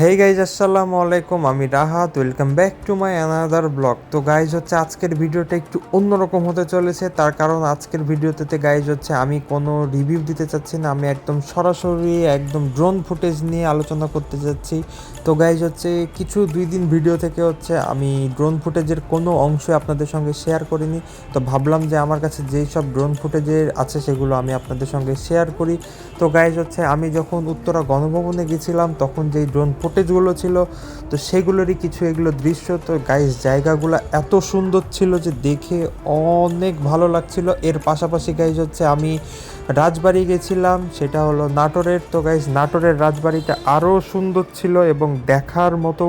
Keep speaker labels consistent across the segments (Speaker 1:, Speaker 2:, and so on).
Speaker 1: Hey guys, আসসালামু আলাইকুম। আমি Rahat, welcome back to my another blog. তো গাইজ আজকের ভিডিওটা একটু অন্যরকম হতে চলেছে। তার কারণ আজকের ভিডিওতে গাইজ আমি কোনো রিভিউ দিতে চাচ্ছি না, আমি একদম সরাসরি একদম ড্রোন ফুটেজ নিয়ে আলোচনা করতে যাচ্ছি। তো গাইজ কিছু 2 দিন ভিডিও থেকে আমি ড্রোন ফুটেজের কোনো অংশই আপনাদের সঙ্গে শেয়ার করিনি। তো ভাবলাম যে আমার কাছে যেই সব ড্রোন ফুটেজের আছে সেগুলো আমি আপনাদের সঙ্গে শেয়ার করি। তো গাইজ আমি যখন উত্তরা গণভবনে গেছিলাম তখন যেই ড্রোন ফুটেজগুলো ছিল, তো সেগুলোরই কিছু এগুলো দৃশ্য। তো গাইজ জায়গাগুলো এত সুন্দর ছিল যে দেখে অনেক ভালো লাগছিল। এর পাশাপাশি গাইজ আমি রাজবাড়ি গেছিলাম, সেটা হলো নাটোরের। তো গাইজ নাটোরের রাজবাড়িটা আরও সুন্দর ছিল এবং দেখার মতো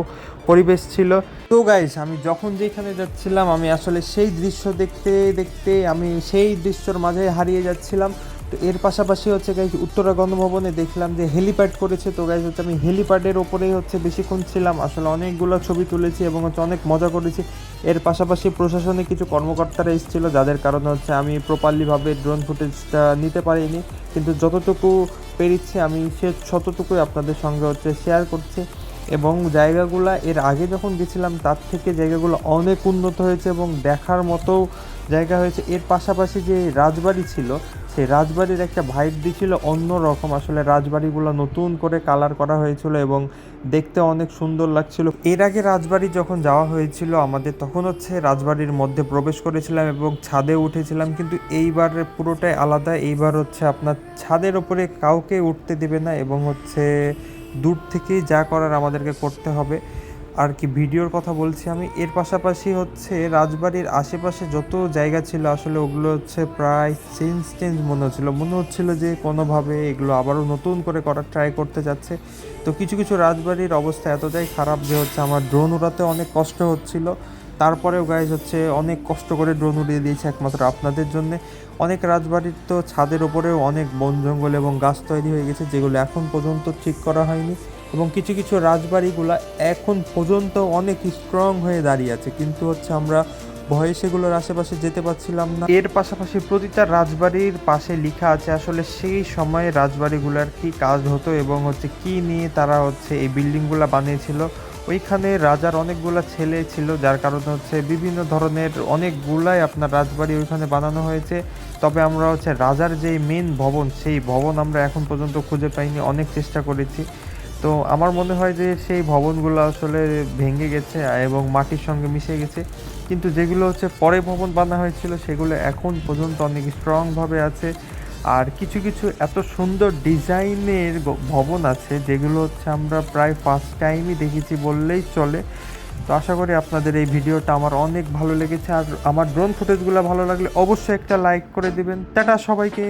Speaker 1: পরিবেশ ছিল। তো গাইজ আমি যখন যেখানে যাচ্ছিলাম আমি আসলে সেই দৃশ্য দেখতে দেখতে আমি সেই দৃশ্যর মাঝে হারিয়ে যাচ্ছিলাম। তো এর পাশাপাশি গাইজ উত্তরা গণভবনে দেখলাম যে হেলিপ্যাড করেছে। তো গাইজ আমি হেলিপ্যাডের ওপরেই বেশিক্ষণ ছিলাম, আসলে অনেকগুলো ছবি তুলেছি এবং অনেক মজা করেছি। এর পাশাপাশি প্রশাসনে কিছু কর্মকর্তারা এসেছিলো, যাদের কারণে আমি প্রপারলিভাবে ড্রোন ফুটেজটা নিতে পারিনি, কিন্তু যতটুকু পেরেছি আমি ততটুকুই আপনাদের সঙ্গে শেয়ার করছি। এবং জায়গাগুলো এর আগে যখন গেছিলাম তার থেকে জায়গাগুলো অনেক উন্নত হয়েছে এবং দেখার মতো জায়গা হয়েছে। এর পাশাপাশি যে রাজবাড়ি ছিল, সেই রাজবাড়ির একটা ভাইব দিছিল অন্য রকম। আসলে রাজবাড়িগুলো নতুন করে কালার করা হয়েছিল এবং দেখতে অনেক সুন্দর লাগছিল। এর আগে রাজবাড়ি যখন যাওয়া হয়েছিল আমাদের, তখন রাজবাড়ির মধ্যে প্রবেশ করেছিলাম এবং ছাদে উঠেছিলাম, কিন্তু এইবার পুরোটাই আলাদা। এইবার আপনার ছাদের ওপরে কাউকে উঠতে দেবে না এবং দূর থেকেই যা করার আমাদেরকে করতে হবে আর কি। ভিডিওর কথা বলছি আমি। এর পাশাপাশি রাজবাড়ির আশেপাশে যত জায়গা ছিল আসলে ওগুলো প্রায় চেঞ্জ মনে হচ্ছিল যে কোনোভাবে এগুলো আবারও নতুন করে করার ট্রাই করতে যাচ্ছে। তো কিছু কিছু রাজবাড়ির অবস্থা এতটাই খারাপ যে আমার ড্রোন উড়াতে অনেক কষ্ট হচ্ছিল। তারপরেও গাইজ অনেক কষ্ট করে ড্রোন উড়িয়ে দিয়েছে একমাত্র আপনাদের জন্যে। অনেক রাজবাড়ির তো ছাদের ওপরেও অনেক বন জঙ্গল এবং গাছ তৈরি হয়ে গেছে, যেগুলো এখন পর্যন্ত ঠিক করা হয়নি। এবং কিছু কিছু রাজবাড়িগুলো এখন পর্যন্ত অনেক স্ট্রং হয়ে দাঁড়িয়ে আছে, কিন্তু আমরা ভয়ে সেগুলোর আশেপাশে যেতে পারছিলাম না। এর পাশাপাশি প্রতিটা রাজবাড়ির পাশে লেখা আছে আসলে সেই সময়ে রাজবাড়িগুলোর কি কাজ হতো এবং কি নিয়ে তারা এই বিল্ডিংগুলো বানিয়েছিল। ওইখানে রাজার অনেকগুলো ছেলে ছিল, যার কারণে বিভিন্ন ধরনের অনেকগুলাই আপনার রাজবাড়ি ওইখানে বানানো হয়েছে। তবে আমরা রাজার যেই মেন ভবন, সেই ভবন আমরা এখন পর্যন্ত খুঁজে পাইনি, অনেক চেষ্টা করেছি। তো আমার মনে হয় যে সেই ভবনগুলো আসলে ভেঙে গেছে এবং মাটির সঙ্গে মিশে গেছে, কিন্তু যেগুলো পরে ভবন বানা হয়েছিল সেগুলো এখন পর্যন্ত অনেক স্ট্রংভাবে আছে। আর কিছু কিছু এত সুন্দর ডিজাইনের ভবন আছে যেগুলো আমরা প্রায় ফার্স্ট টাইমই দেখেছি বললেই চলে। তো আশা করি আপনাদের এই ভিডিওটা আমার অনেক ভালো লেগেছে। আর আমার ড্রোন ফুটেজগুলো ভালো লাগলে অবশ্যই একটা লাইক করে দিবেন। টাটা সবাইকে।